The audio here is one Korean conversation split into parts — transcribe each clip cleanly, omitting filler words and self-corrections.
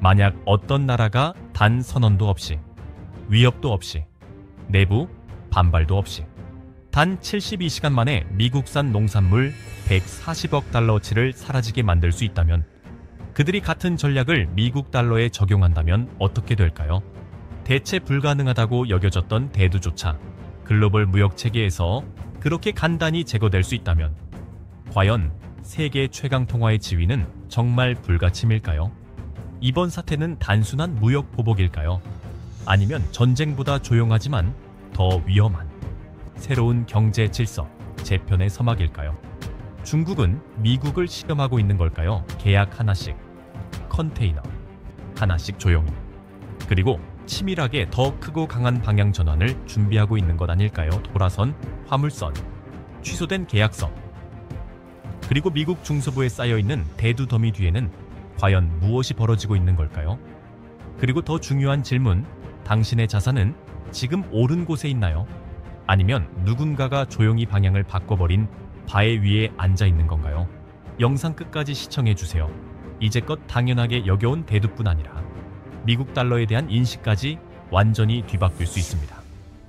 만약 어떤 나라가 단 선언도 없이, 위협도 없이, 내부 반발도 없이 단 72시간 만에 미국산 농산물 140억 달러어치를 사라지게 만들 수 있다면, 그들이 같은 전략을 미국 달러에 적용한다면 어떻게 될까요? 대체 불가능하다고 여겨졌던 대두조차 글로벌 무역 체계에서 그렇게 간단히 제거될 수 있다면, 과연 세계 최강 통화의 지위는 정말 불가침일까요? 이번 사태는 단순한 무역 보복일까요? 아니면 전쟁보다 조용하지만 더 위험한 새로운 경제 질서 재편의 서막일까요? 중국은 미국을 실험하고 있는 걸까요? 계약 하나씩, 컨테이너 하나씩 조용히, 그리고 치밀하게 더 크고 강한 방향 전환을 준비하고 있는 것 아닐까요? 돌아선 화물선, 취소된 계약서, 그리고 미국 중서부에 쌓여있는 대두 더미 뒤에는 과연 무엇이 벌어지고 있는 걸까요? 그리고 더 중요한 질문, 당신의 자산은 지금 옳은 곳에 있나요? 아니면 누군가가 조용히 방향을 바꿔버린 바위 위에 앉아 있는 건가요? 영상 끝까지 시청해주세요. 이제껏 당연하게 여겨온 대두뿐 아니라 미국 달러에 대한 인식까지 완전히 뒤바뀔 수 있습니다.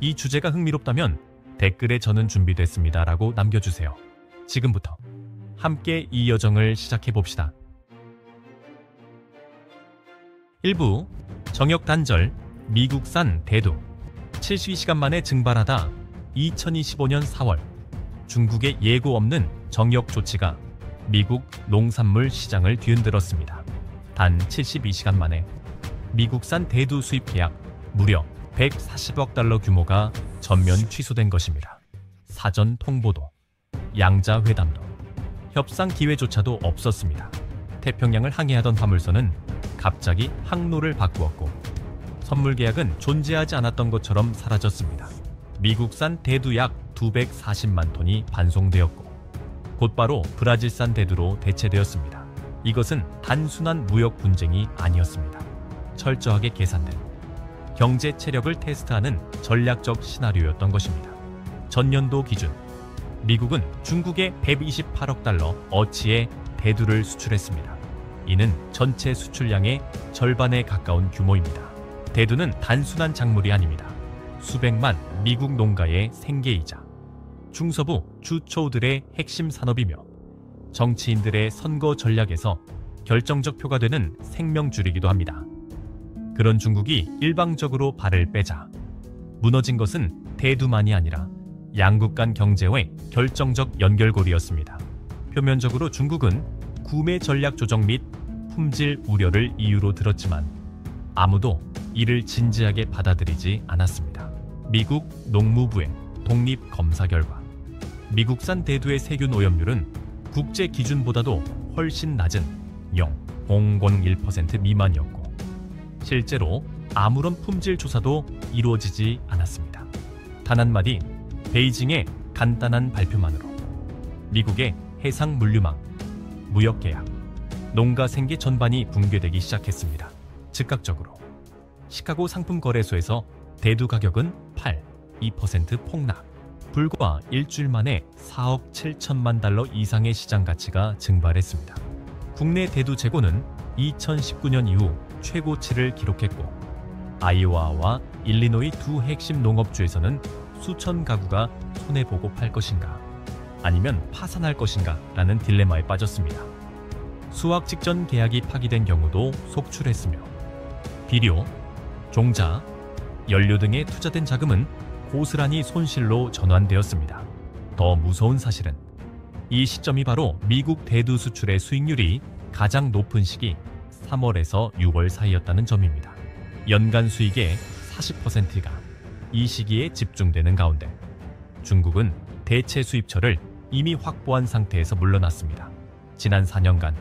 이 주제가 흥미롭다면 댓글에 저는 준비됐습니다 라고 남겨주세요. 지금부터 함께 이 여정을 시작해봅시다. 1부 정역 단절, 미국산 대두 72시간 만에 증발하다. 2025년 4월 중국의 예고 없는 정역 조치가 미국 농산물 시장을 뒤흔들었습니다. 단 72시간 만에 미국산 대두 수입 계약 무려 140억 달러 규모가 전면 취소된 것입니다. 사전 통보도, 양자 회담도, 협상 기회조차도 없었습니다. 태평양을 항해하던 화물선은 갑자기 항로를 바꾸었고, 선물 계약은 존재하지 않았던 것처럼 사라졌습니다. 미국산 대두 약 240만 톤이 반송되었고, 곧바로 브라질산 대두로 대체되었습니다. 이것은 단순한 무역 분쟁이 아니었습니다. 철저하게 계산된 경제 체력을 테스트하는 전략적 시나리오였던 것입니다. 전년도 기준 미국은 중국에 128억 달러 어치의 대두를 수출했습니다. 이는 전체 수출량의 절반에 가까운 규모입니다. 대두는 단순한 작물이 아닙니다. 수백만 미국 농가의 생계이자 중서부 주초우들의 핵심 산업이며 정치인들의 선거 전략에서 결정적 표가 되는 생명줄이기도 합니다. 그런 중국이 일방적으로 발을 빼자 무너진 것은 대두만이 아니라 양국 간 경제의 결정적 연결고리였습니다. 표면적으로 중국은 구매 전략 조정 및 품질 우려를 이유로 들었지만 아무도 이를 진지하게 받아들이지 않았습니다. 미국 농무부의 독립 검사 결과 미국산 대두의 세균 오염률은 국제 기준보다도 훨씬 낮은 0.001% 미만이었고, 실제로 아무런 품질 조사도 이루어지지 않았습니다. 단 한마디 베이징의 간단한 발표만으로 미국의 해상 물류망, 무역계약, 농가 생계 전반이 붕괴되기 시작했습니다. 즉각적으로 시카고 상품거래소에서 대두 가격은 2% 폭락. 불과 일주일 만에 4억 7천만 달러 이상의 시장 가치가 증발했습니다. 국내 대두 재고는 2019년 이후 최고치를 기록했고, 아이오와와 일리노이 두 핵심 농업주에서는 수천 가구가 손해보고 팔 것인가 아니면 파산할 것인가 라는 딜레마에 빠졌습니다. 수확 직전 계약이 파기된 경우도 속출했으며, 비료, 종자, 연료 등에 투자된 자금은 고스란히 손실로 전환되었습니다. 더 무서운 사실은 이 시점이 바로 미국 대두 수출의 수익률이 가장 높은 시기 3월에서 6월 사이였다는 점입니다. 연간 수익의 40%가 이 시기에 집중되는 가운데 중국은 대체 수입처를 이미 확보한 상태에서 물러났습니다. 지난 4년간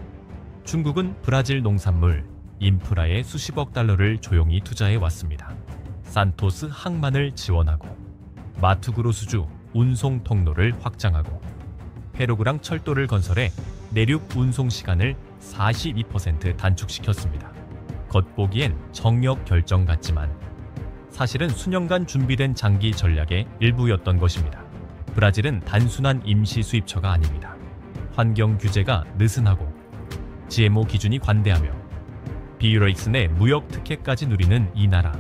중국은 브라질 농산물, 인프라에 수십억 달러를 조용히 투자해 왔습니다. 산토스 항만을 지원하고 마투그로스주 운송 통로를 확장하고 페루그랑 철도를 건설해 내륙 운송 시간을 42% 단축시켰습니다. 겉보기엔 정역 결정 같지만 사실은 수년간 준비된 장기 전략의 일부였던 것입니다. 브라질은 단순한 임시 수입처가 아닙니다. 환경 규제가 느슨하고 GMO 기준이 관대하며 비유레이스 내 무역 특혜까지 누리는 이 나라.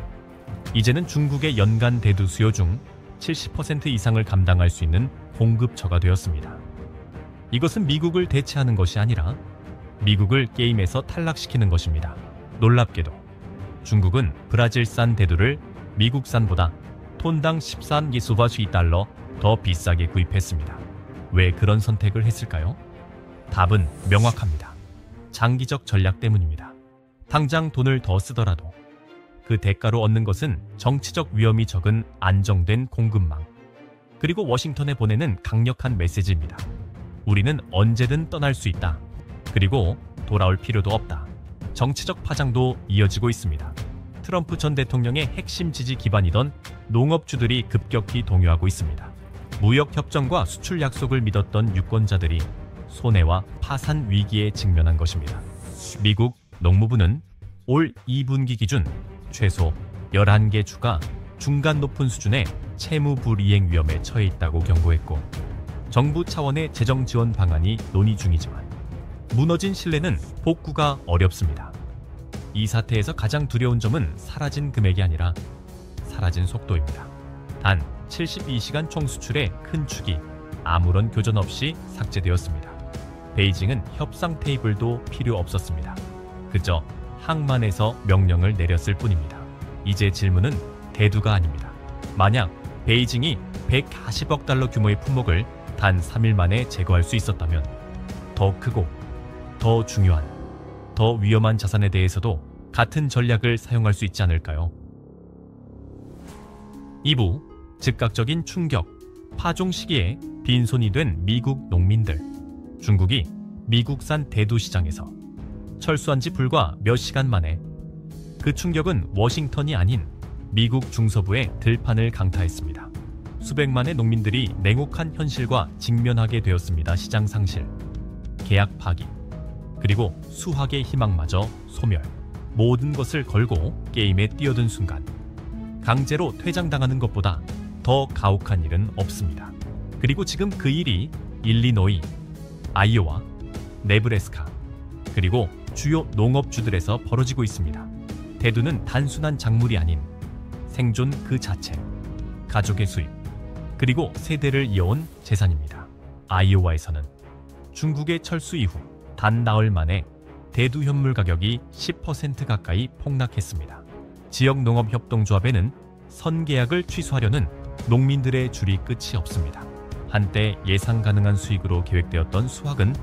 이제는 중국의 연간 대두 수요 중 70% 이상을 감당할 수 있는 공급처가 되었습니다. 이것은 미국을 대체하는 것이 아니라 미국을 게임에서 탈락시키는 것입니다. 놀랍게도 중국은 브라질산 대두를 미국산보다 톤당 13.2달러 더 비싸게 구입했습니다. 왜 그런 선택을 했을까요? 답은 명확합니다. 장기적 전략 때문입니다. 당장 돈을 더 쓰더라도 그 대가로 얻는 것은 정치적 위험이 적은 안정된 공급망, 그리고 워싱턴에 보내는 강력한 메시지입니다. 우리는 언제든 떠날 수 있다. 그리고 돌아올 필요도 없다. 정치적 파장도 이어지고 있습니다. 트럼프 전 대통령의 핵심 지지 기반이던 농업주들이 급격히 동요하고 있습니다. 무역 협정과 수출 약속을 믿었던 유권자들이 손해와 파산 위기에 직면한 것입니다. 미국 농무부는 올 2분기 기준 최소 11개 주가 중간 높은 수준의 채무 불이행 위험에 처해 있다고 경고했고, 정부 차원의 재정 지원 방안이 논의 중이지만 무너진 신뢰는 복구가 어렵습니다. 이 사태에서 가장 두려운 점은 사라진 금액이 아니라 사라진 속도입니다. 단 72시간 총 수출의 큰 축이 아무런 교전 없이 삭제되었습니다. 베이징은 협상 테이블도 필요 없었습니다. 그저 항만에서 명령을 내렸을 뿐입니다. 이제 질문은 대두가 아닙니다. 만약 베이징이 140억 달러 규모의 품목을 단 3일 만에 제거할 수 있었다면 더 크고 더 중요한, 더 위험한 자산에 대해서도 같은 전략을 사용할 수 있지 않을까요? 2부, 즉각적인 충격, 파종 시기에 빈손이 된 미국 농민들. 중국이 미국산 대두 시장에서 철수한 지 불과 몇 시간 만에 그 충격은 워싱턴이 아닌 미국 중서부의 들판을 강타했습니다. 수백만의 농민들이 냉혹한 현실과 직면하게 되었습니다. 시장 상실, 계약 파기, 그리고 수확의 희망마저 소멸. 모든 것을 걸고 게임에 뛰어든 순간 강제로 퇴장당하는 것보다 더 가혹한 일은 없습니다. 그리고 지금 그 일이 일리노이, 아이오와, 네브래스카, 그리고 주요 농업주들에서 벌어지고 있습니다. 대두는 단순한 작물이 아닌 생존 그 자체, 가족의 수입, 그리고 세대를 이어온 재산입니다. 아이오와에서는 중국의 철수 이후 단 나흘 만에 대두 현물 가격이 10% 가까이 폭락했습니다. 지역 농업협동조합에는 선계약을 취소하려는 농민들의 줄이 끝이 없습니다. 한때 예상 가능한 수익으로 계획되었던 수확은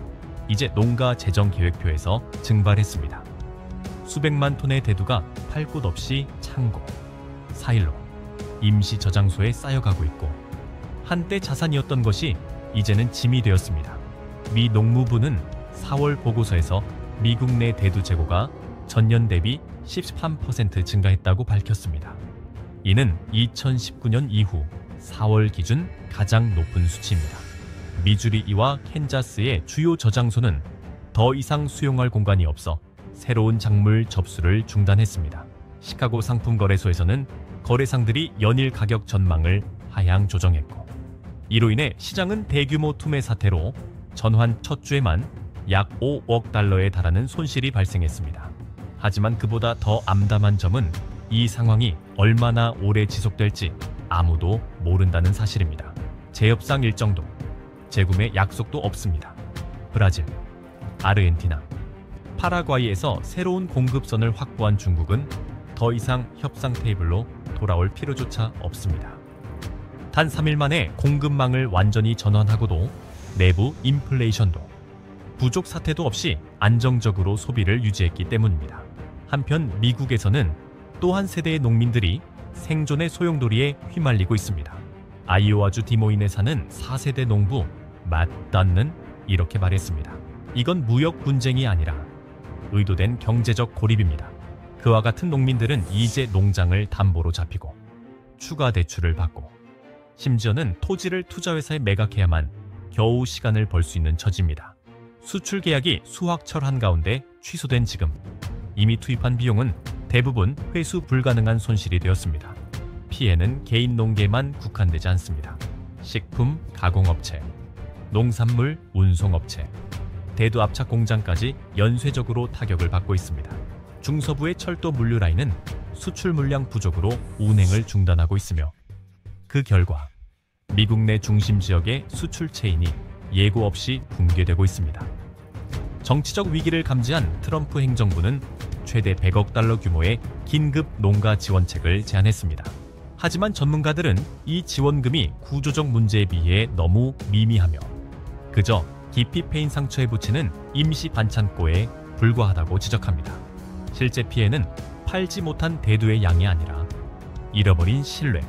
이제 농가 재정 계획표에서 증발했습니다. 수백만 톤의 대두가 팔 곳 없이 창고, 사일로, 임시 저장소에 쌓여가고 있고, 한때 자산이었던 것이 이제는 짐이 되었습니다. 미 농무부는 4월 보고서에서 미국 내 대두 재고가 전년 대비 13% 증가했다고 밝혔습니다. 이는 2019년 이후 4월 기준 가장 높은 수치입니다. 미주리이와 캔자스의 주요 저장소는 더 이상 수용할 공간이 없어 새로운 작물 접수를 중단했습니다. 시카고 상품거래소에서는 거래상들이 연일 가격 전망을 하향 조정했고, 이로 인해 시장은 대규모 투매 사태로 전환 첫 주에만 약 5억 달러에 달하는 손실이 발생했습니다. 하지만 그보다 더 암담한 점은 이 상황이 얼마나 오래 지속될지 아무도 모른다는 사실입니다. 재협상 일정도, 재구매 약속도 없습니다. 브라질, 아르헨티나, 파라과이에서 새로운 공급선을 확보한 중국은 더 이상 협상 테이블로 돌아올 필요조차 없습니다. 단 3일 만에 공급망을 완전히 전환하고도 내부 인플레이션도, 부족 사태도 없이 안정적으로 소비를 유지했기 때문입니다. 한편 미국에서는 또 한 세대의 농민들이 생존의 소용돌이에 휘말리고 있습니다. 아이오와주 디모인에 사는 4세대 농부 맷 던는 이렇게 말했습니다. 이건 무역 분쟁이 아니라 의도된 경제적 고립입니다. 그와 같은 농민들은 이제 농장을 담보로 잡히고 추가 대출을 받고 심지어는 토지를 투자회사에 매각해야만 겨우 시간을 벌 수 있는 처지입니다. 수출 계약이 수확철 한가운데 취소된 지금 이미 투입한 비용은 대부분 회수 불가능한 손실이 되었습니다. 피해는 개인 농계만 국한되지 않습니다. 식품 가공업체, 농산물 운송업체, 대두 압착 공장까지 연쇄적으로 타격을 받고 있습니다. 중서부의 철도 물류 라인은 수출 물량 부족으로 운행을 중단하고 있으며 그 결과 미국 내 중심 지역의 수출 체인이 예고 없이 붕괴되고 있습니다. 정치적 위기를 감지한 트럼프 행정부는 최대 100억 달러 규모의 긴급 농가 지원책을 제안했습니다. 하지만 전문가들은 이 지원금이 구조적 문제에 비해 너무 미미하며 그저 깊이 패인 상처에 붙이는 임시 반창고에 불과하다고 지적합니다. 실제 피해는 팔지 못한 대두의 양이 아니라 잃어버린 신뢰,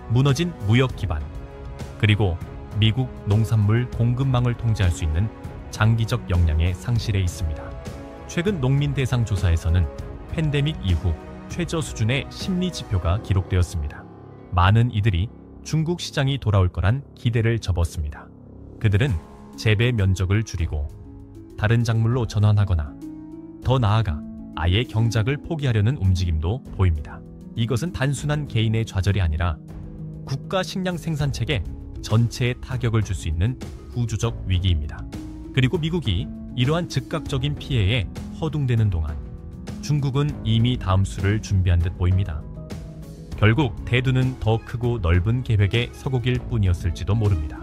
무너진 무역 기반, 그리고 미국 농산물 공급망을 통제할 수 있는 장기적 역량의 상실에 있습니다. 최근 농민 대상 조사에서는 팬데믹 이후 최저 수준의 심리 지표가 기록되었습니다. 많은 이들이 중국 시장이 돌아올 거란 기대를 접었습니다. 그들은 재배 면적을 줄이고 다른 작물로 전환하거나 더 나아가 아예 경작을 포기하려는 움직임도 보입니다. 이것은 단순한 개인의 좌절이 아니라 국가 식량 생산체계 전체에 타격을 줄 수 있는 구조적 위기입니다. 그리고 미국이 이러한 즉각적인 피해에 허둥대는 동안 중국은 이미 다음 수를 준비한 듯 보입니다. 결국 대두는 더 크고 넓은 계획의 서곡일 뿐이었을지도 모릅니다.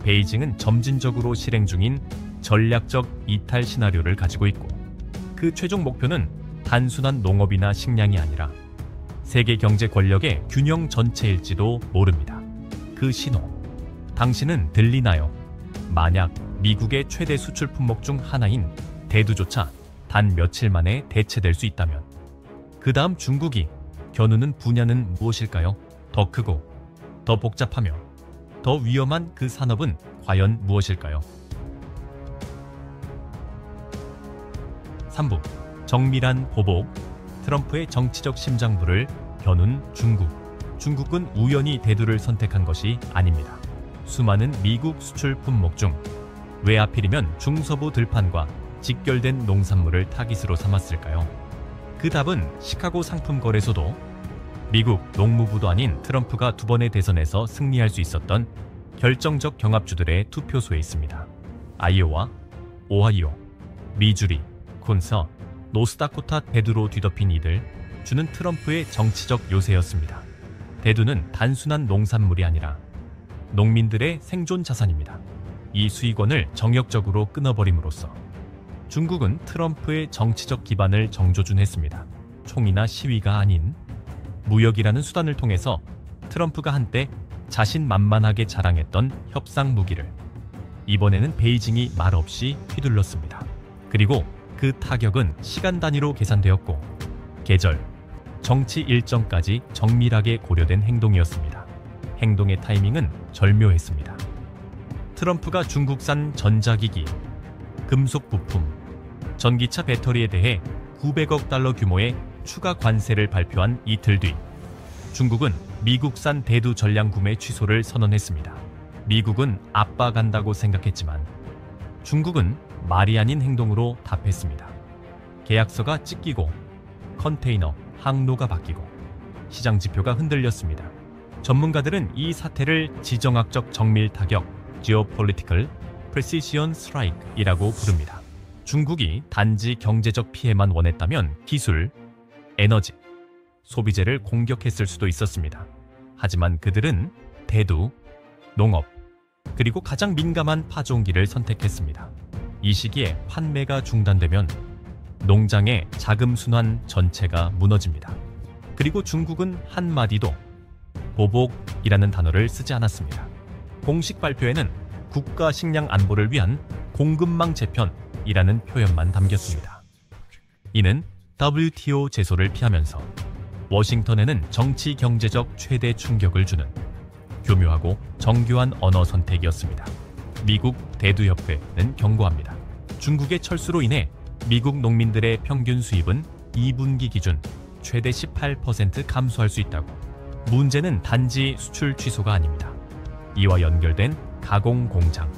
베이징은 점진적으로 실행 중인 전략적 이탈 시나리오를 가지고 있고 그 최종 목표는 단순한 농업이나 식량이 아니라 세계 경제 권력의 균형 전체일지도 모릅니다. 그 신호, 당신은 들리나요? 만약 미국의 최대 수출 품목 중 하나인 대두조차 단 며칠 만에 대체될 수 있다면 그 다음 중국이 겨누는 분야는 무엇일까요? 더 크고 더 복잡하며 더 위험한 그 산업은 과연 무엇일까요? 3부 정밀한 보복, 트럼프의 정치적 심장부를 겨눈 중국. 중국은 우연히 대두를 선택한 것이 아닙니다. 수많은 미국 수출 품목 중 왜 하필이면 중서부 들판과 직결된 농산물을 타깃으로 삼았을까요? 그 답은 시카고 상품거래소도 미국 농무부도 아닌 트럼프가 2번의 대선에서 승리할 수 있었던 결정적 경합주들의 투표소에 있습니다. 아이오와, 오하이오, 미주리, 콘서, 노스다코타 대두로 뒤덮인 이들, 주는 트럼프의 정치적 요새였습니다. 대두는 단순한 농산물이 아니라 농민들의 생존 자산입니다. 이 수익원을 정역적으로 끊어버림으로써 중국은 트럼프의 정치적 기반을 정조준했습니다. 총이나 시위가 아닌 무역이라는 수단을 통해서 트럼프가 한때 자신만만하게 자랑했던 협상 무기를 이번에는 베이징이 말없이 휘둘렀습니다. 그리고 그 타격은 시간 단위로 계산되었고 계절, 정치 일정까지 정밀하게 고려된 행동이었습니다. 행동의 타이밍은 절묘했습니다. 트럼프가 중국산 전자기기, 금속 부품, 전기차 배터리에 대해 900억 달러 규모의 추가 관세를 발표한 이틀 뒤 중국은 미국산 대두 전량 구매 취소를 선언했습니다. 미국은 압박한다고 생각했지만 중국은 말이 아닌 행동으로 답했습니다. 계약서가 찢기고 컨테이너, 항로가 바뀌고 시장 지표가 흔들렸습니다. 전문가들은 이 사태를 지정학적 정밀 타격, Geopolitical Precision Strike이라고 부릅니다. 중국이 단지 경제적 피해만 원했다면 기술, 에너지, 소비재를 공격했을 수도 있었습니다. 하지만 그들은 대두, 농업, 그리고 가장 민감한 파종기를 선택했습니다. 이 시기에 판매가 중단되면 농장의 자금 순환 전체가 무너집니다. 그리고 중국은 한마디도 보복이라는 단어를 쓰지 않았습니다. 공식 발표에는 국가 식량 안보를 위한 공급망 재편이라는 표현만 담겼습니다. 이는 WTO 제소를 피하면서 워싱턴에는 정치 경제적 최대 충격을 주는 교묘하고 정교한 언어 선택이었습니다. 미국 대두협회는 경고합니다. 중국의 철수로 인해 미국 농민들의 평균 수입은 2분기 기준 최대 18% 감소할 수 있다고. 문제는 단지 수출 취소가 아닙니다. 이와 연결된 가공 공장,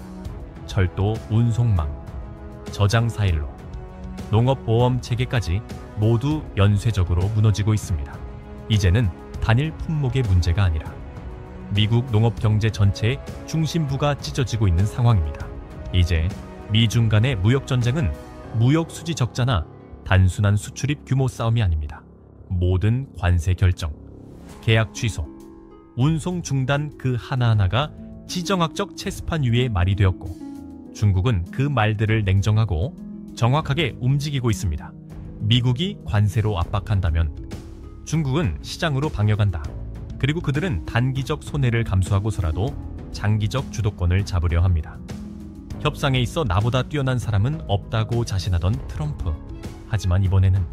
철도 운송망, 저장 사일로, 농업보험 체계까지 모두 연쇄적으로 무너지고 있습니다. 이제는 단일 품목의 문제가 아니라 미국 농업 경제 전체의 중심부가 찢어지고 있는 상황입니다. 이제 미중 간의 무역 전쟁은 무역 수지 적자나 단순한 수출입 규모 싸움이 아닙니다. 모든 관세 결정, 계약 취소, 운송 중단 그 하나하나가 지정학적 체스판 위에 말이 되었고 중국은 그 말들을 냉정하고 정확하게 움직이고 있습니다. 미국이 관세로 압박한다면 중국은 시장으로 방역한다. 그리고 그들은 단기적 손해를 감수하고서라도 장기적 주도권을 잡으려 합니다. 협상에 있어 나보다 뛰어난 사람은 없다고 자신하던 트럼프. 하지만 이번에는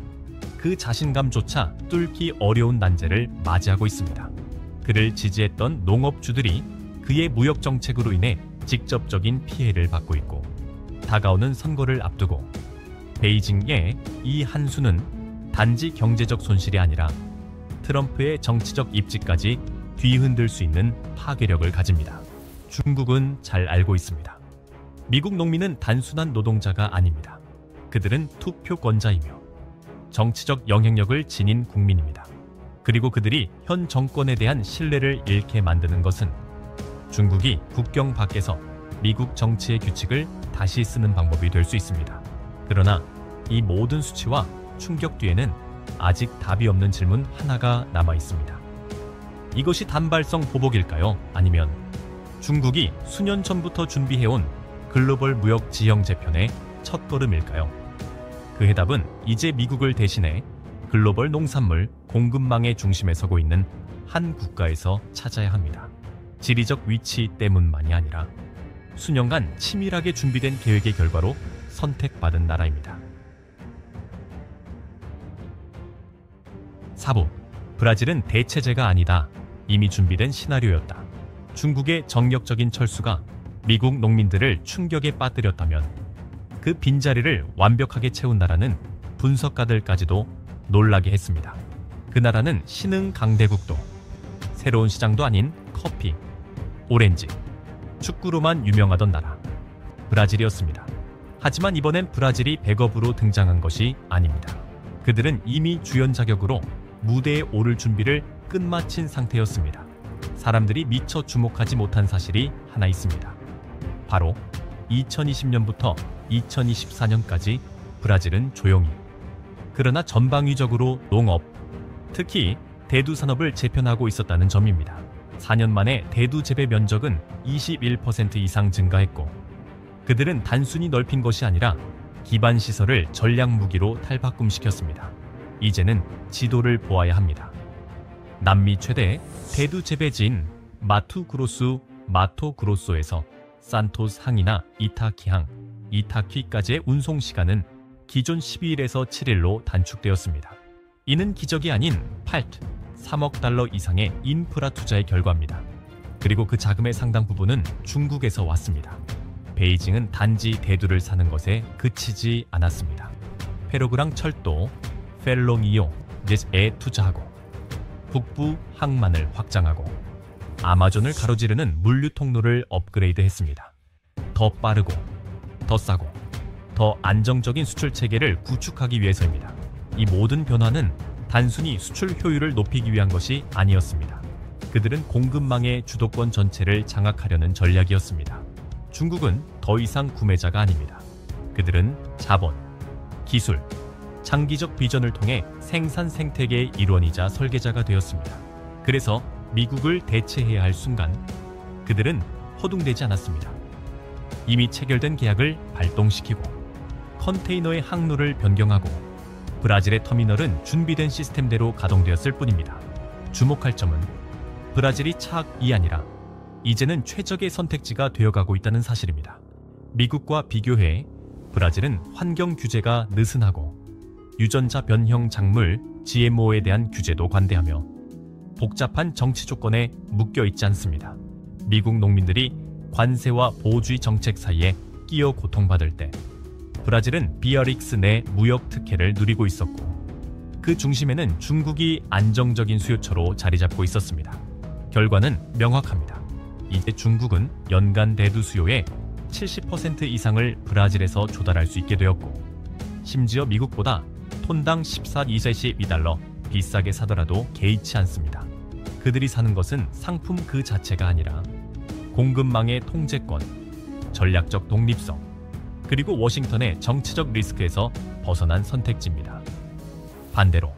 그 자신감조차 뚫기 어려운 난제를 맞이하고 있습니다. 그를 지지했던 농업주들이 그의 무역 정책으로 인해 직접적인 피해를 받고 있고 다가오는 선거를 앞두고 베이징의 이 한 수는 단지 경제적 손실이 아니라 트럼프의 정치적 입지까지 뒤흔들 수 있는 파괴력을 가집니다. 중국은 잘 알고 있습니다. 미국 농민은 단순한 노동자가 아닙니다. 그들은 투표권자이며 정치적 영향력을 지닌 국민입니다. 그리고 그들이 현 정권에 대한 신뢰를 잃게 만드는 것은 중국이 국경 밖에서 미국 정치의 규칙을 다시 쓰는 방법이 될 수 있습니다. 그러나 이 모든 수치와 충격 뒤에는 아직 답이 없는 질문 하나가 남아 있습니다. 이것이 단발성 보복일까요? 아니면 중국이 수년 전부터 준비해온 글로벌 무역 지형 재편의 첫걸음일까요? 그 해답은 이제 미국을 대신해 글로벌 농산물 공급망의 중심에 서고 있는 한 국가에서 찾아야 합니다. 지리적 위치 때문만이 아니라 수년간 치밀하게 준비된 계획의 결과로 선택받은 나라입니다. 4부, 브라질은 대체제가 아니다. 이미 준비된 시나리오였다. 중국의 정력적인 철수가 미국 농민들을 충격에 빠뜨렸다면 그 빈자리를 완벽하게 채운 나라는 분석가들까지도 놀라게 했습니다. 그 나라는 신흥 강대국도, 새로운 시장도 아닌 커피, 오렌지, 축구로만 유명하던 나라, 브라질이었습니다. 하지만 이번엔 브라질이 백업으로 등장한 것이 아닙니다. 그들은 이미 주연 자격으로 무대에 오를 준비를 끝마친 상태였습니다. 사람들이 미처 주목하지 못한 사실이 하나 있습니다. 바로 2020년부터 2024년까지 브라질은 조용히, 그러나 전방위적으로 농업, 특히 대두 산업을 재편하고 있었다는 점입니다. 4년 만에 대두 재배 면적은 21% 이상 증가했고 그들은 단순히 넓힌 것이 아니라 기반 시설을 전략 무기로 탈바꿈시켰습니다. 이제는 지도를 보아야 합니다. 남미 최대 대두 재배지인 마토그로소에서 산토스 항이나 이타키까지의 운송 시간은 기존 12일에서 7일로 단축되었습니다. 이는 기적이 아닌 3억 달러 이상의 인프라 투자의 결과입니다. 그리고 그 자금의 상당 부분은 중국에서 왔습니다. 베이징은 단지 대두를 사는 것에 그치지 않았습니다. 페로그랑 철도, 펠롱이오에 투자하고 북부 항만을 확장하고 아마존을 가로지르는 물류 통로를 업그레이드했습니다. 더 빠르고 더 싸고 더 안정적인 수출 체계를 구축하기 위해서입니다. 이 모든 변화는 단순히 수출 효율을 높이기 위한 것이 아니었습니다. 그들은 공급망의 주도권 전체를 장악하려는 전략이었습니다. 중국은 더 이상 구매자가 아닙니다. 그들은 자본, 기술, 장기적 비전을 통해 생산 생태계의 일원이자 설계자가 되었습니다. 그래서 미국을 대체해야 할 순간 그들은 허둥대지 않았습니다. 이미 체결된 계약을 발동시키고 컨테이너의 항로를 변경하고 브라질의 터미널은 준비된 시스템대로 가동되었을 뿐입니다. 주목할 점은 브라질이 차악이 아니라 이제는 최적의 선택지가 되어가고 있다는 사실입니다. 미국과 비교해 브라질은 환경 규제가 느슨하고 유전자 변형 작물 GMO에 대한 규제도 관대하며 복잡한 정치 조건에 묶여 있지 않습니다. 미국 농민들이 관세와 보호주의 정책 사이에 끼어 고통받을 때 브라질은 BRICS 내 무역 특혜를 누리고 있었고 그 중심에는 중국이 안정적인 수요처로 자리 잡고 있었습니다. 결과는 명확합니다. 이제 중국은 연간 대두 수요의 70% 이상을 브라질에서 조달할 수 있게 되었고 심지어 미국보다 톤당 14.2달러 비싸게 사더라도 개의치 않습니다. 그들이 사는 것은 상품 그 자체가 아니라 공급망의 통제권, 전략적 독립성, 그리고 워싱턴의 정치적 리스크에서 벗어난 선택지입니다. 반대로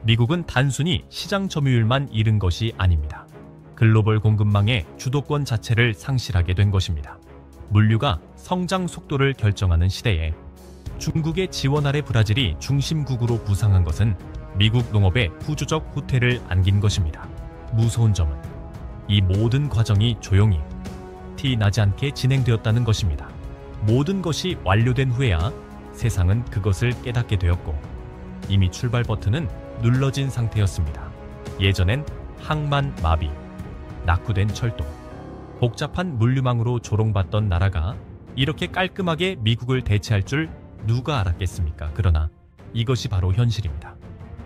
미국은 단순히 시장 점유율만 잃은 것이 아닙니다. 글로벌 공급망의 주도권 자체를 상실하게 된 것입니다. 물류가 성장 속도를 결정하는 시대에 중국의 지원 아래 브라질이 중심국으로 부상한 것은 미국 농업에 구조적 후퇴를 안긴 것입니다. 무서운 점은 이 모든 과정이 조용히 티 나지 않게 진행되었다는 것입니다. 모든 것이 완료된 후에야 세상은 그것을 깨닫게 되었고 이미 출발 버튼은 눌러진 상태였습니다. 예전엔 항만 마비, 낙후된 철도, 복잡한 물류망으로 조롱받던 나라가 이렇게 깔끔하게 미국을 대체할 줄 누가 알았겠습니까? 그러나 이것이 바로 현실입니다.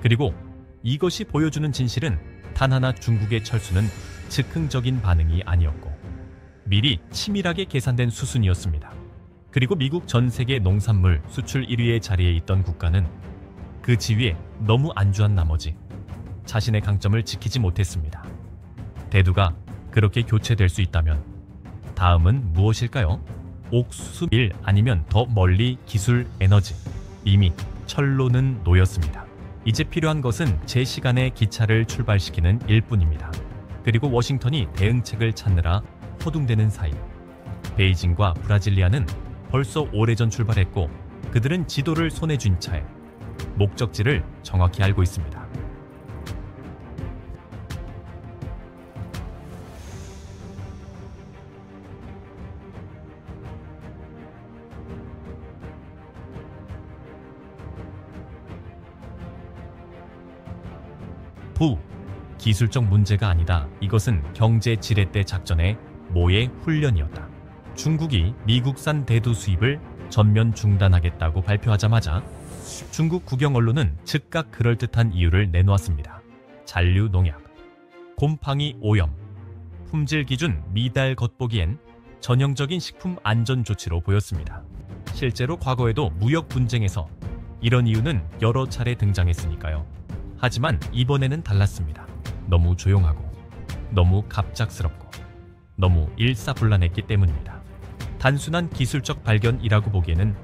그리고 이것이 보여주는 진실은 단 하나 중국의 철수는 즉흥적인 반응이 아니었고 미리 치밀하게 계산된 수순이었습니다. 그리고 미국 전 세계 농산물 수출 1위의 자리에 있던 국가는 그 지위에 너무 안주한 나머지 자신의 강점을 지키지 못했습니다. 대두가 그렇게 교체될 수 있다면 다음은 무엇일까요? 옥수수 밀 아니면 더 멀리 기술 에너지. 이미 철로는 놓였습니다. 이제 필요한 것은 제 시간에 기차를 출발시키는 일뿐입니다. 그리고 워싱턴이 대응책을 찾느라 허둥대는 사이 베이징과 브라질리아는 벌써 오래전 출발했고 그들은 지도를 손에 쥔 채 목적지를 정확히 알고 있습니다. 기술적 문제가 아니다. 이것은 경제 지렛대 작전의 모의 훈련이었다. 중국이 미국산 대두 수입을 전면 중단하겠다고 발표하자마자 중국 국영 언론은 즉각 그럴듯한 이유를 내놓았습니다. 잔류 농약, 곰팡이 오염, 품질 기준 미달 겉보기엔 전형적인 식품 안전 조치로 보였습니다. 실제로 과거에도 무역 분쟁에서 이런 이유는 여러 차례 등장했으니까요. 하지만 이번에는 달랐습니다. 너무 조용하고 너무 갑작스럽고 너무 일사불란했기 때문입니다. 단순한 기술적 발견이라고 보기에는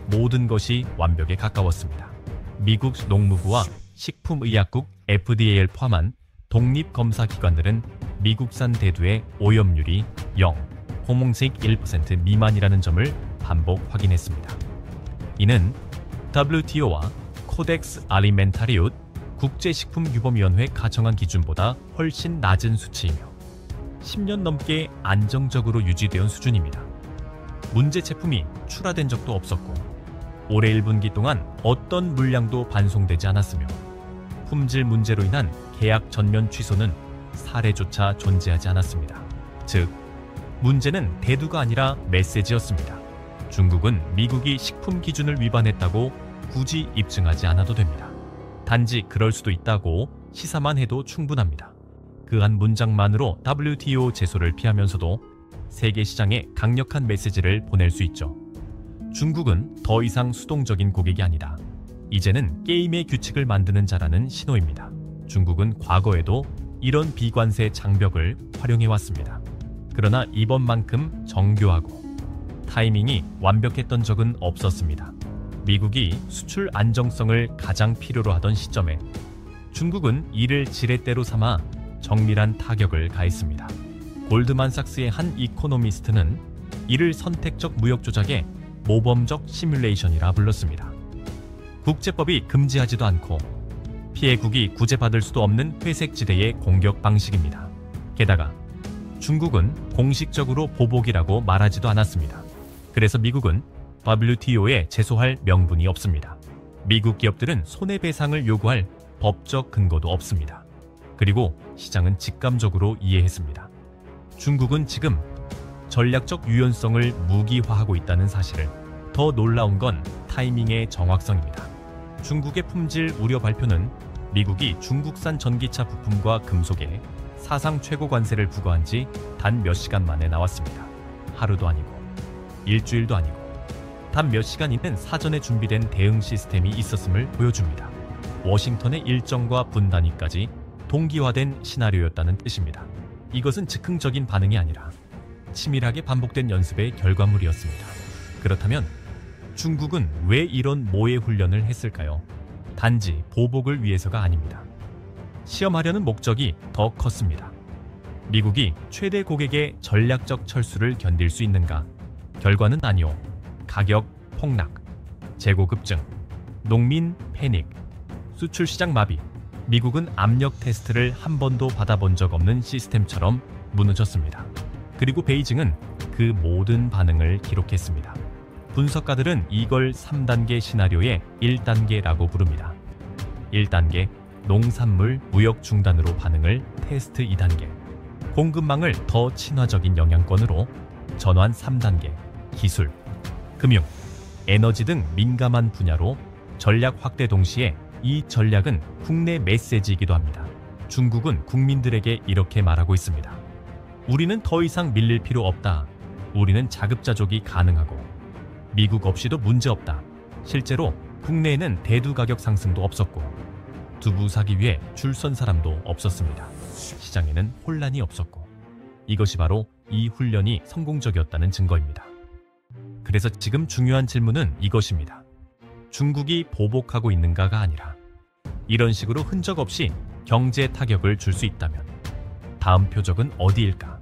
모든 것이 완벽에 가까웠습니다. 미국 농무부와 식품의약국 FDA를 포함한 독립검사기관들은 미국산 대두의 오염률이 0, 홍콩색 1% 미만이라는 점을 반복 확인했습니다. 이는 WTO와 코덱스 알리멘타리웃 국제식품규범위원회가 정한 기준보다 훨씬 낮은 수치이며 10년 넘게 안정적으로 유지되온 수준입니다. 문제 제품이 출하된 적도 없었고 올해 1분기 동안 어떤 물량도 반송되지 않았으며 품질 문제로 인한 계약 전면 취소는 사례조차 존재하지 않았습니다. 즉, 문제는 대두가 아니라 메시지였습니다. 중국은 미국이 식품 기준을 위반했다고 굳이 입증하지 않아도 됩니다. 단지 그럴 수도 있다고 시사만 해도 충분합니다. 그 한 문장만으로 WTO 제소를 피하면서도 세계 시장에 강력한 메시지를 보낼 수 있죠. 중국은 더 이상 수동적인 고객이 아니다. 이제는 게임의 규칙을 만드는 자라는 신호입니다. 중국은 과거에도 이런 비관세 장벽을 활용해왔습니다. 그러나 이번만큼 정교하고 타이밍이 완벽했던 적은 없었습니다. 미국이 수출 안정성을 가장 필요로 하던 시점에 중국은 이를 지렛대로 삼아 정밀한 타격을 가했습니다. 골드만삭스의 한 이코노미스트는 이를 선택적 무역 조작의 모범적 시뮬레이션이라 불렀습니다. 국제법이 금지하지도 않고 피해국이 구제받을 수도 없는 회색지대의 공격 방식입니다. 게다가 중국은 공식적으로 보복이라고 말하지도 않았습니다. 그래서 미국은 WTO에 제소할 명분이 없습니다. 미국 기업들은 손해배상을 요구할 법적 근거도 없습니다. 그리고 시장은 직감적으로 이해했습니다. 중국은 지금 전략적 유연성을 무기화하고 있다는 사실을 더 놀라운 건 타이밍의 정확성입니다. 중국의 품질 우려 발표는 미국이 중국산 전기차 부품과 금속에 사상 최고 관세를 부과한 지 단 몇 시간 만에 나왔습니다. 하루도 아니고 일주일도 아니고 단 몇 시간 있는 사전에 준비된 대응 시스템이 있었음을 보여줍니다. 워싱턴의 일정과 분단위까지 동기화된 시나리오였다는 뜻입니다. 이것은 즉흥적인 반응이 아니라 치밀하게 반복된 연습의 결과물이었습니다. 그렇다면 중국은 왜 이런 모의 훈련을 했을까요? 단지 보복을 위해서가 아닙니다. 시험하려는 목적이 더 컸습니다. 미국이 최대 고객의 전략적 철수를 견딜 수 있는가? 결과는 아니오. 가격 폭락, 재고 급증, 농민 패닉, 수출 시장 마비. 미국은 압력 테스트를 한 번도 받아본 적 없는 시스템처럼 무너졌습니다. 그리고 베이징은 그 모든 반응을 기록했습니다. 분석가들은 이걸 3단계 시나리오의 1단계라고 부릅니다. 1단계 농산물 무역 중단으로 반응을 테스트 2단계 공급망을 더 친화적인 영향권으로 전환 3단계 기술, 금융, 에너지 등 민감한 분야로 전략 확대 동시에 이 전략은 국내 메시지이기도 합니다. 중국은 국민들에게 이렇게 말하고 있습니다. 우리는 더 이상 밀릴 필요 없다. 우리는 자급자족이 가능하고 미국 없이도 문제없다. 실제로 국내에는 대두 가격 상승도 없었고 두부 사기 위해 줄 선 사람도 없었습니다. 시장에는 혼란이 없었고 이것이 바로 이 훈련이 성공적이었다는 증거입니다. 그래서 지금 중요한 질문은 이것입니다. 중국이 보복하고 있는가가 아니라 이런 식으로 흔적 없이 경제 타격을 줄 수 있다면 다음 표적은 어디일까?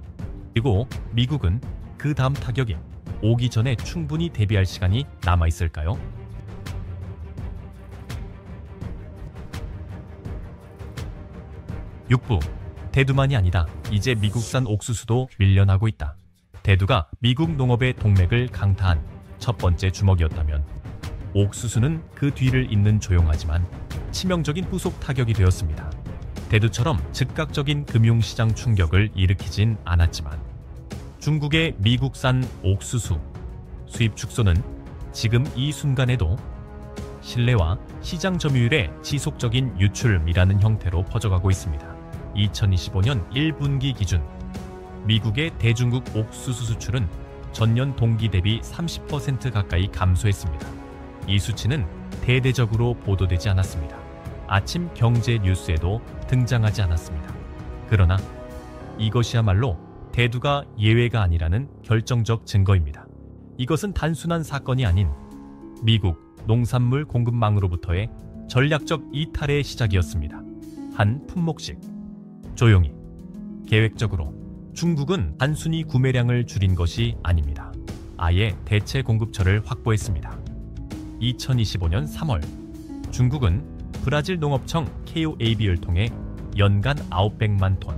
그리고 미국은 그 다음 타격이 오기 전에 충분히 대비할 시간이 남아있을까요? 육부, 대두만이 아니다. 이제 미국산 옥수수도 밀려나고 있다. 대두가 미국 농업의 동맥을 강타한 첫 번째 주먹이었다면 옥수수는 그 뒤를 잇는 조용하지만 치명적인 후속 타격이 되었습니다. 대두처럼 즉각적인 금융시장 충격을 일으키진 않았지만 중국의 미국산 옥수수 수입 축소는 지금 이 순간에도 신뢰와 시장 점유율의 지속적인 유출이라는 형태로 퍼져가고 있습니다. 2025년 1분기 기준 미국의 대중국 옥수수 수출은 전년 동기 대비 30% 가까이 감소했습니다. 이 수치는 대대적으로 보도되지 않았습니다. 아침 경제 뉴스에도 등장하지 않았습니다. 그러나 이것이야말로 대두가 예외가 아니라는 결정적 증거입니다. 이것은 단순한 사건이 아닌 미국 농산물 공급망으로부터의 전략적 이탈의 시작이었습니다. 한 품목씩 조용히 계획적으로 중국은 단순히 구매량을 줄인 것이 아닙니다. 아예 대체 공급처를 확보했습니다. 2025년 3월 중국은 브라질 농업청 KOAB를 통해 연간 900만 톤,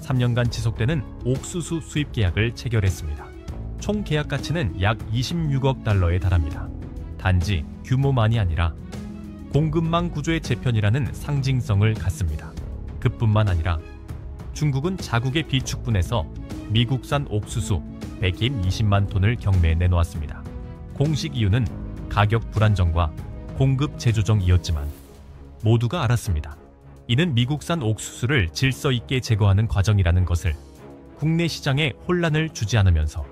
3년간 지속되는 옥수수 수입 계약을 체결했습니다. 총 계약 가치는 약 26억 달러에 달합니다. 단지 규모만이 아니라 공급망 구조의 재편이라는 상징성을 갖습니다. 그뿐만 아니라 중국은 자국의 비축분에서 미국산 옥수수 120만 톤을 경매에 내놓았습니다. 공식 이유는 가격 불안정과 공급 재조정이었지만 모두가 알았습니다. 이는 미국산 옥수수를 질서 있게 제거하는 과정이라는 것을, 국내 시장에 혼란을 주지 않으면서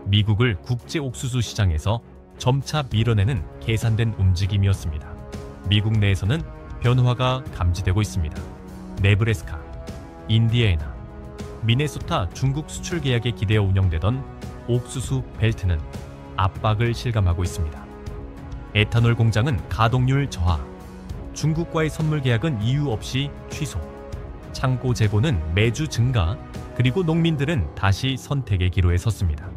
미국을 국제 옥수수 시장에서 점차 밀어내는 계산된 움직임이었습니다. 미국 내에서는 변화가 감지되고 있습니다. 네브래스카, 인디애나, 미네소타 중국 수출 계약에 기대어 운영되던 옥수수 벨트는 압박을 실감하고 있습니다. 에탄올 공장은 가동률 저하, 중국과의 선물 계약은 이유 없이 취소, 창고 재고는 매주 증가, 그리고 농민들은 다시 선택의 기로에 섰습니다.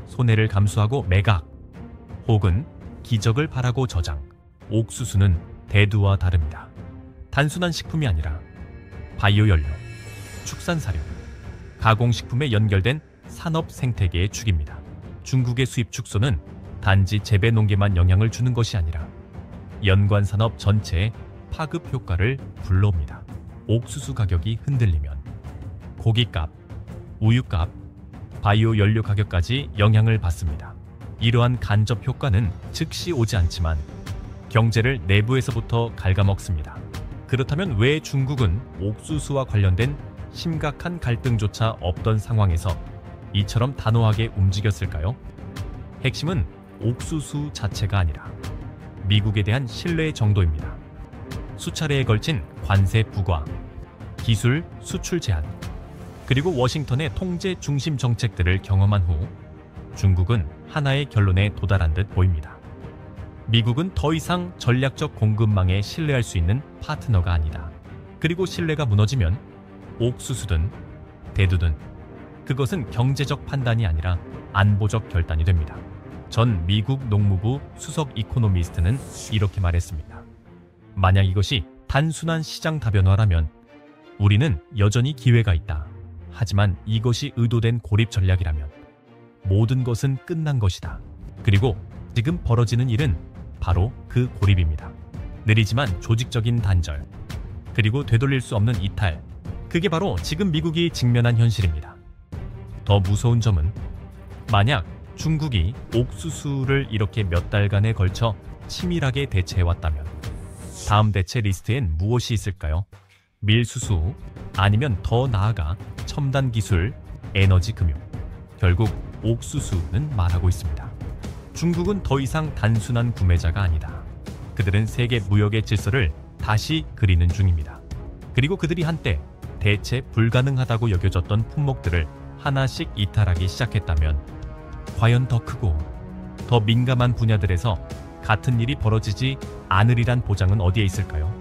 손해를 감수하고 매각, 혹은 기적을 바라고 저장. 옥수수는 대두와 다릅니다. 단순한 식품이 아니라 바이오 연료, 축산 사료, 가공식품에 연결된 산업 생태계의 축입니다. 중국의 수입 축소는 단지 재배 농계만 영향을 주는 것이 아니라 연관 산업 전체에 파급 효과를 불러옵니다. 옥수수 가격이 흔들리면 고기값, 우유값, 바이오 연료 가격까지 영향을 받습니다. 이러한 간접 효과는 즉시 오지 않지만 경제를 내부에서부터 갉아먹습니다. 그렇다면 왜 중국은 옥수수와 관련된 심각한 갈등조차 없던 상황에서 이처럼 단호하게 움직였을까요? 핵심은 옥수수 자체가 아니라 미국에 대한 신뢰 정도입니다. 수차례에 걸친 관세 부과, 기술 수출 제한, 그리고 워싱턴의 통제 중심 정책들을 경험한 후 중국은 하나의 결론에 도달한 듯 보입니다. 미국은 더 이상 전략적 공급망에 신뢰할 수 있는 파트너가 아니다. 그리고 신뢰가 무너지면 옥수수든 대두든 그것은 경제적 판단이 아니라 안보적 결단이 됩니다. 전 미국 농무부 수석 이코노미스트는 이렇게 말했습니다. 만약 이것이 단순한 시장 다변화라면 우리는 여전히 기회가 있다. 하지만 이것이 의도된 고립 전략이라면 모든 것은 끝난 것이다. 그리고 지금 벌어지는 일은 바로 그 고립입니다. 느리지만 조직적인 단절, 그리고 되돌릴 수 없는 이탈. 그게 바로 지금 미국이 직면한 현실입니다. 더 무서운 점은 만약 중국이 옥수수를 이렇게 몇 달간에 걸쳐 치밀하게 대체해왔다면 다음 대체 리스트엔 무엇이 있을까요? 밀수수, 아니면 더 나아가 첨단 기술, 에너지 금융. 결국 옥수수는 말하고 있습니다. 중국은 더 이상 단순한 구매자가 아니다. 그들은 세계 무역의 질서를 다시 그리는 중입니다. 그리고 그들이 한때 대체 불가능하다고 여겨졌던 품목들을 하나씩 이탈하기 시작했다면 과연 더 크고 더 민감한 분야들에서 같은 일이 벌어지지 않으리란 보장은 어디에 있을까요?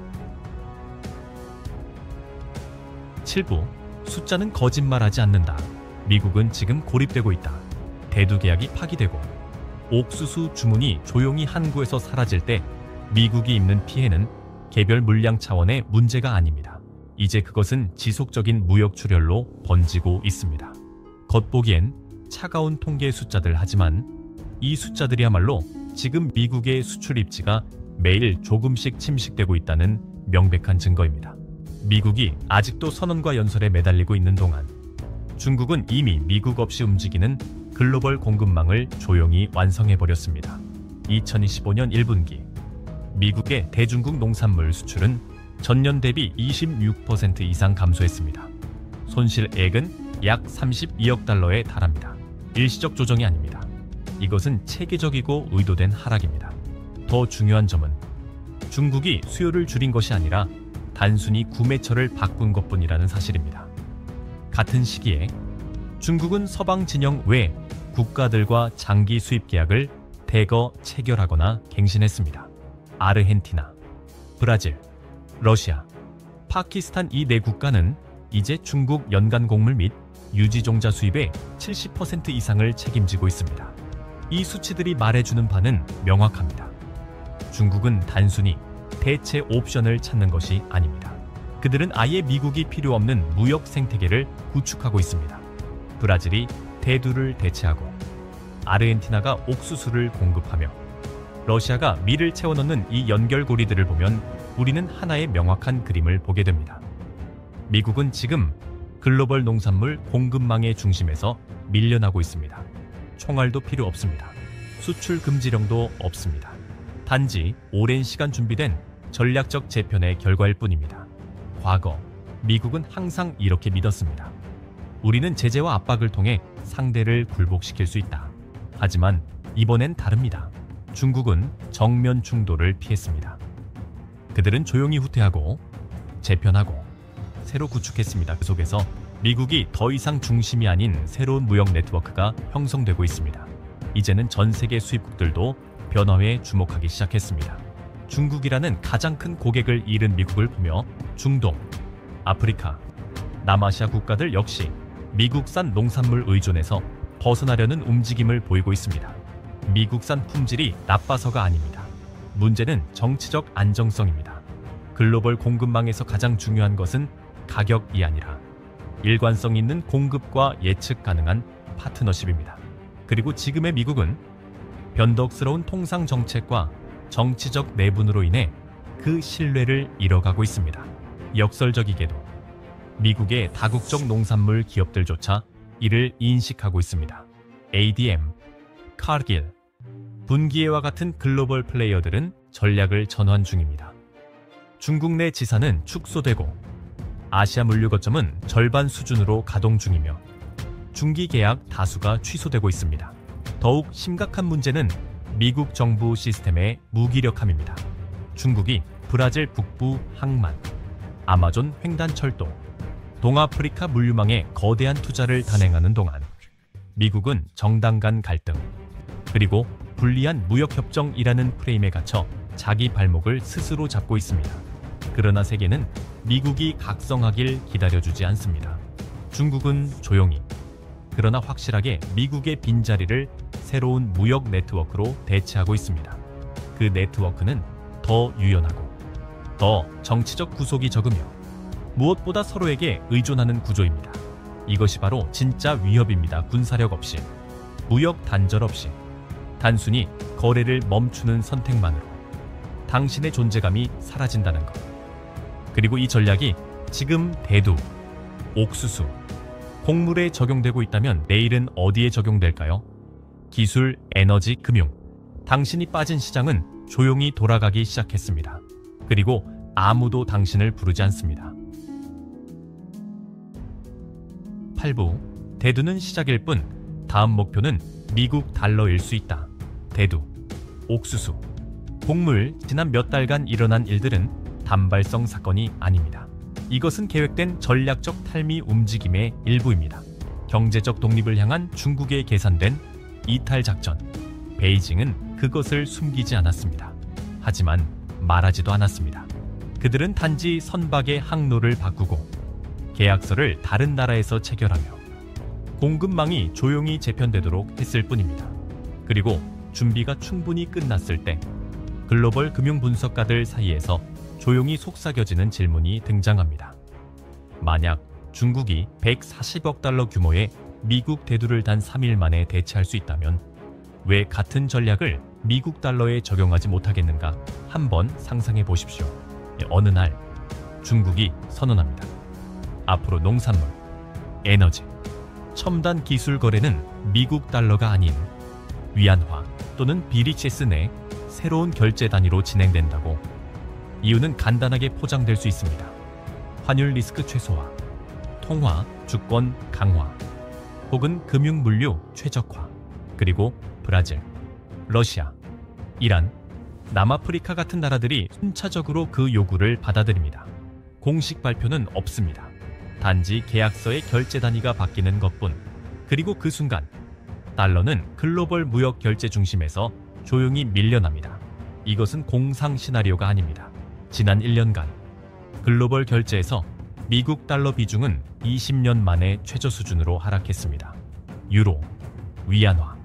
7부 숫자는 거짓말하지 않는다. 미국은 지금 고립되고 있다. 대두 계약이 파기되고 옥수수 주문이 조용히 항구에서 사라질 때 미국이 입는 피해는 개별 물량 차원의 문제가 아닙니다. 이제 그것은 지속적인 무역 출혈로 번지고 있습니다. 겉보기엔 차가운 통계 숫자들 하지만 이 숫자들이야말로 지금 미국의 수출 입지가 매일 조금씩 침식되고 있다는 명백한 증거입니다. 미국이 아직도 선언과 연설에 매달리고 있는 동안 중국은 이미 미국 없이 움직이는 글로벌 공급망을 조용히 완성해버렸습니다. 2025년 1분기 미국의 대중국 농산물 수출은 전년 대비 26% 이상 감소했습니다. 손실액은 약 32억 달러에 달합니다. 일시적 조정이 아닙니다. 이것은 체계적이고 의도된 하락입니다. 더 중요한 점은 중국이 수요를 줄인 것이 아니라 단순히 구매처를 바꾼 것뿐이라는 사실입니다. 같은 시기에 중국은 서방 진영 외 국가들과 장기 수입 계약을 대거 체결하거나 갱신했습니다. 아르헨티나, 브라질, 러시아, 파키스탄 이 네 국가는 이제 중국 연간 곡물 및 유지종자 수입의 70% 이상을 책임지고 있습니다. 이 수치들이 말해주는 바는 명확합니다. 중국은 단순히 대체 옵션을 찾는 것이 아닙니다. 그들은 아예 미국이 필요 없는 무역 생태계를 구축하고 있습니다. 브라질이 대두를 대체하고 아르헨티나가 옥수수를 공급하며 러시아가 밀을 채워넣는 이 연결고리들을 보면 우리는 하나의 명확한 그림을 보게 됩니다. 미국은 지금 글로벌 농산물 공급망의 중심에서 밀려나고 있습니다. 총알도 필요 없습니다. 수출 금지령도 없습니다. 단지 오랜 시간 준비된 전략적 재편의 결과일 뿐입니다. 과거 미국은 항상 이렇게 믿었습니다. 우리는 제재와 압박을 통해 상대를 굴복시킬 수 있다. 하지만 이번엔 다릅니다. 중국은 정면 충돌을 피했습니다. 그들은 조용히 후퇴하고 재편하고 새로 구축했습니다. 그 속에서 미국이 더 이상 중심이 아닌 새로운 무역 네트워크가 형성되고 있습니다. 이제는 전 세계 수입국들도 변화에 주목하기 시작했습니다. 중국이라는 가장 큰 고객을 잃은 미국을 보며 중동, 아프리카, 남아시아 국가들 역시 미국산 농산물 의존에서 벗어나려는 움직임을 보이고 있습니다. 미국산 품질이 나빠서가 아닙니다. 문제는 정치적 안정성입니다. 글로벌 공급망에서 가장 중요한 것은 가격이 아니라 일관성 있는 공급과 예측 가능한 파트너십입니다. 그리고 지금의 미국은 변덕스러운 통상 정책과 정치적 내분으로 인해 그 신뢰를 잃어가고 있습니다. 역설적이게도 미국의 다국적 농산물 기업들조차 이를 인식하고 있습니다. ADM, 카길, 분기회와 같은 글로벌 플레이어들은 전략을 전환 중입니다. 중국 내 지사는 축소되고 아시아 물류 거점은 절반 수준으로 가동 중이며 중기 계약 다수가 취소되고 있습니다. 더욱 심각한 문제는 미국 정부 시스템의 무기력함입니다. 중국이 브라질 북부 항만, 아마존 횡단철도, 동아프리카 물류망에 거대한 투자를 단행하는 동안 미국은 정당 간 갈등, 그리고 불리한 무역협정이라는 프레임에 갇혀 자기 발목을 스스로 잡고 있습니다. 그러나 세계는 미국이 각성하길 기다려주지 않습니다. 중국은 조용히, 그러나 확실하게 미국의 빈자리를 새로운 무역 네트워크로 대체하고 있습니다. 그 네트워크는 더 유연하고 더 정치적 구속이 적으며 무엇보다 서로에게 의존하는 구조입니다. 이것이 바로 진짜 위협입니다. 군사력 없이, 무역 단절 없이, 단순히 거래를 멈추는 선택만으로 당신의 존재감이 사라진다는 것. 그리고 이 전략이 지금 대두, 옥수수, 곡물에 적용되고 있다면 내일은 어디에 적용될까요? 기술, 에너지, 금융. 당신이 빠진 시장은 조용히 돌아가기 시작했습니다. 그리고 아무도 당신을 부르지 않습니다. 8부, 대두는 시작일 뿐 다음 목표는 미국 달러일 수 있다. 대두, 옥수수, 곡물. 지난 몇 달간 일어난 일들은 단발성 사건이 아닙니다. 이것은 계획된 전략적 탈미 움직임의 일부입니다. 경제적 독립을 향한 중국의 계산된 이탈 작전. 베이징은 그것을 숨기지 않았습니다. 하지만 말하지도 않았습니다. 그들은 단지 선박의 항로를 바꾸고 계약서를 다른 나라에서 체결하며 공급망이 조용히 재편되도록 했을 뿐입니다. 그리고 준비가 충분히 끝났을 때 글로벌 금융 분석가들 사이에서 조용히 속삭여지는 질문이 등장합니다. 만약 중국이 140억 달러 규모의 미국 대두를 단 3일 만에 대체할 수 있다면 왜 같은 전략을 미국 달러에 적용하지 못하겠는가 한번 상상해 보십시오. 어느 날 중국이 선언합니다. 앞으로 농산물, 에너지, 첨단 기술 거래는 미국 달러가 아닌 위안화 또는 비리체스 내 새로운 결제 단위로 진행된다고. 이유는 간단하게 포장될 수 있습니다. 환율 리스크 최소화, 통화, 주권 강화, 혹은 금융 물류 최적화. 그리고 브라질, 러시아, 이란, 남아프리카 같은 나라들이 순차적으로 그 요구를 받아들입니다. 공식 발표는 없습니다. 단지 계약서의 결제 단위가 바뀌는 것뿐. 그리고 그 순간 달러는 글로벌 무역 결제 중심에서 조용히 밀려납니다. 이것은 공상 시나리오가 아닙니다. 지난 1년간 글로벌 결제에서 미국 달러 비중은 20년 만에 최저 수준으로 하락했습니다. 유로, 위안화,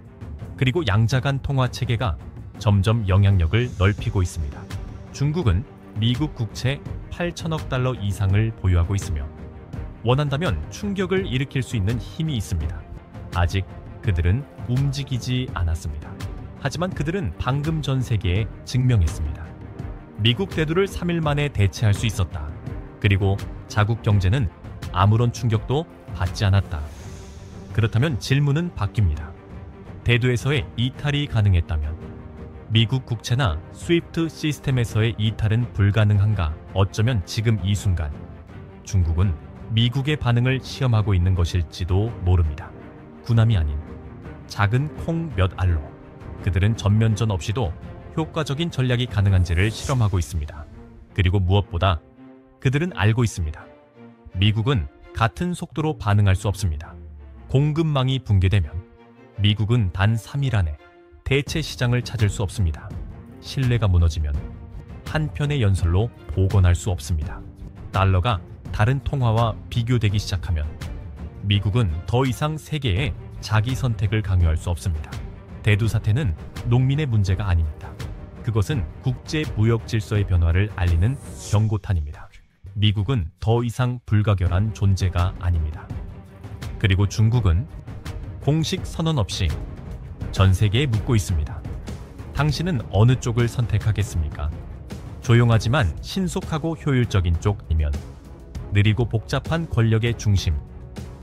그리고 양자간 통화 체계가 점점 영향력을 넓히고 있습니다. 중국은 미국 국채 8천억 달러 이상을 보유하고 있으며 원한다면 충격을 일으킬 수 있는 힘이 있습니다. 아직 그들은 움직이지 않았습니다. 하지만 그들은 방금 전 세계에 증명했습니다. 미국 대두를 3일 만에 대체할 수 있었다. 그리고 자국 경제는 아무런 충격도 받지 않았다. 그렇다면 질문은 바뀝니다. 대두에서의 이탈이 가능했다면 미국 국채나 스위프트 시스템에서의 이탈은 불가능한가? 어쩌면 지금 이 순간 중국은 미국의 반응을 시험하고 있는 것일지도 모릅니다. 군함이 아닌 작은 콩 몇 알로 그들은 전면전 없이도 효과적인 전략이 가능한지를 실험하고 있습니다. 그리고 무엇보다 그들은 알고 있습니다. 미국은 같은 속도로 반응할 수 없습니다. 공급망이 붕괴되면 미국은 단 3일 안에 대체 시장을 찾을 수 없습니다. 신뢰가 무너지면 한편의 연설로 복원할 수 없습니다. 달러가 다른 통화와 비교되기 시작하면 미국은 더 이상 세계에 자기 선택을 강요할 수 없습니다. 대두 사태는 농민의 문제가 아닙니다. 그것은 국제 무역 질서의 변화를 알리는 경고탄입니다. 미국은 더 이상 불가결한 존재가 아닙니다. 그리고 중국은 공식 선언 없이 전 세계에 묻고 있습니다. 당신은 어느 쪽을 선택하겠습니까? 조용하지만 신속하고 효율적인 쪽이면 느리고 복잡한 권력의 중심.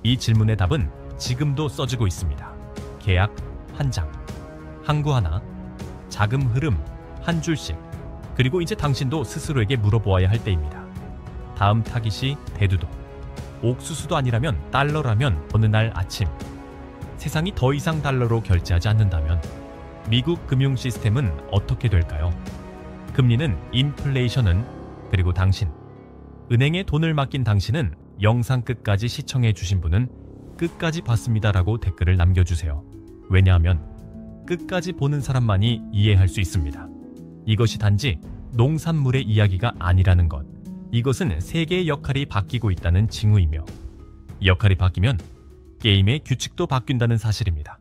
이 질문의 답은 지금도 써지고 있습니다. 계약 한 장, 항구 하나, 자금 흐름 한 줄씩. 그리고 이제 당신도 스스로에게 물어보아야 할 때입니다. 다음 타깃이 대두도, 옥수수도 아니라면 달러라면 어느 날 아침 세상이 더 이상 달러로 결제하지 않는다면 미국 금융 시스템은 어떻게 될까요? 금리는, 인플레이션은, 그리고 당신, 은행에 돈을 맡긴 당신은 영상 끝까지 시청해 주신 분은 끝까지 봤습니다라고 댓글을 남겨주세요. 왜냐하면 끝까지 보는 사람만이 이해할 수 있습니다. 이것이 단지 농산물의 이야기가 아니라는 것. 이것은 세계의 역할이 바뀌고 있다는 징후이며 역할이 바뀌면 게임의 규칙도 바뀐다는 사실입니다.